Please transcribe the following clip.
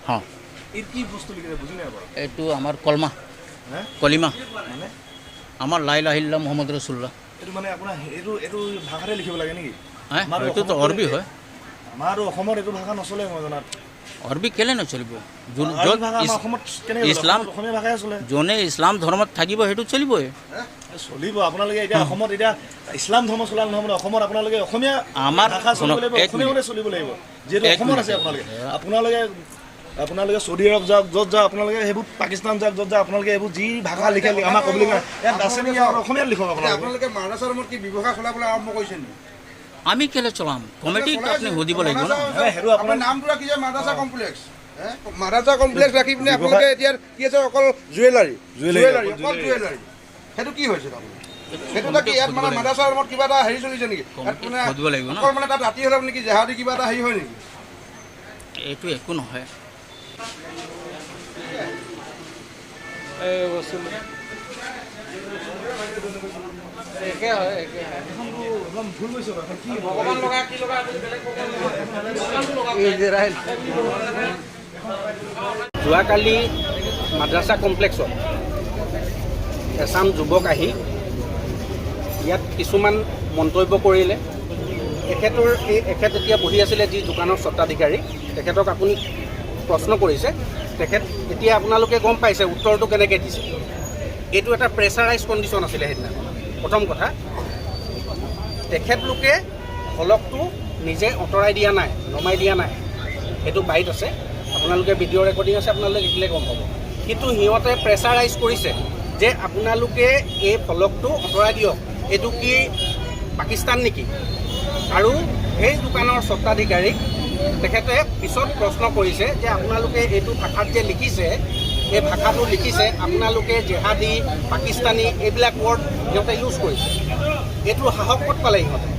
हाँ এৰ কি বস্তু লিখে বুঝি না আবাৰ এইটো আমাৰ কলমা হ্যাঁ কলিমা মানে আমাৰ লা ইলাহা ইল্লাল্লাহ মুহাম্মাদ ৰাসূলুল্লাহ এইটো মানে আপোনাৰ এইটো ভাষাতে লিখিব লাগে নেকি হ্যাঁ আমাৰো এইটোতো অসমত অৰবি হয় আমাৰ অসমত এইটো ভাষা নচলে মই জনাত অৰবি কেলে নচলিব আৰবী ভাষা আমাৰ অসমত কেনেকৈ ইছলাম অসমীয়া ভাষাই চলে যোনে ইছলাম ধৰ্মত থাকিব সেইটো চলিবই চলিব আপোনালোকে এতিয়া অসমত এতিয়া ইছলাম ধৰ্ম চলাল নহ'ব অসমত আপোনালোকে অসমীয়া আমাৰ ভাষা চলিব লাগিব এক অসমীয়া মিনিট। চলিব লাগিব যিহেতু এক অসমত মিনিট। আছে আপোনালোকে চৌদি আৰব যাওক য'ত যাওক আপোনালোকে সেইবোৰ পাকিস্তান যাওক য'ত যাওক আপোনালোকে এইবোৰ যি ভাষা লিখে আমাক ক'বলৈ ইয়াত আছে নেকি অসমীয়াত লিখক আপোনালোকে মাদ্ৰাছাৰ ৰুমত কি ব্যৱসায় চলাবলৈ আৰম্ভ কৰিছে নেকি আমি কেলে চলাম কমিটিক আপুনি সুধিব লাগিব ন সেইটো আপোনাৰ নামটো ৰাখিছে মাদ্ৰাছা কমপ্লেক্স মাদ্ৰাছা কমপ্লেক্স ৰাখি পিনে আপোনালোকে এতিয়া কি আছে অকল জুৱেলাৰী অকল জুৱেলাৰী সেইটো কি হৈছে তাৰমানে সেইটো কি ইয়াত মানে মাদ্ৰাছাৰ ৰুমত কিবা এটা হেৰি চলিছে নেকি ইয়াত মানে সুধিব লাগিব ন অকল মানে তাত ৰাতি হ'লে নেকি জেহাদী কিবা এটা হেৰি হয় নেকি এইটো একো নহয় ভুল হৈছে কি ভগৱান লগা কি লগা যোৱাকালি মাদ্ৰাছা কমপ্লেক্সত এচাম যুৱক আহি ইয়াত কিছুমান মন্তব্য কৰিলে এখেত এতিয়া বহি আছিলে যি দোকানৰ স্বত্বাধিকাৰী তেখেতক আপুনি প্ৰশ্ন কৰিছে তেখেত এতিয়া আপোনালোকে গম পাইছে উত্তৰটো কেনেকৈ দিছে এইটো এটা প্ৰেছাৰাইজ কণ্ডিশ্যন আছিলে সেইদিনা প্ৰথম কথা তেখেতলোকে ফলকটো নিজে আঁতৰাই দিয়া নাই নমাই দিয়া নাই সেইটো বাইট আছে আপোনালোকে ভিডিঅ' ৰেকৰ্ডিং আছে আপোনালোকে দেখিলে গম পাব কিন্তু সিহঁতে প্ৰেছাৰাইজ কৰিছে যে আপোনালোকে এই ফলকটো আঁতৰাই দিয়ক এইটো কি পাকিস্তান নেকি আৰু সেই দোকানৰ স্বত্বাধিকাৰীক তেখেতে পিছত প্ৰশ্ন কৰিছে যে আপোনালোকে এইটো ভাষাত যে লিখিছে এই ভাষাটো লিখিছে আপোনালোকে জেহাদী পাকিস্তানী এইবিলাক ৱৰ্ড সিহঁতে ইউজ কৰিছে এইটো সাহস ক'ত পালে সিহঁতে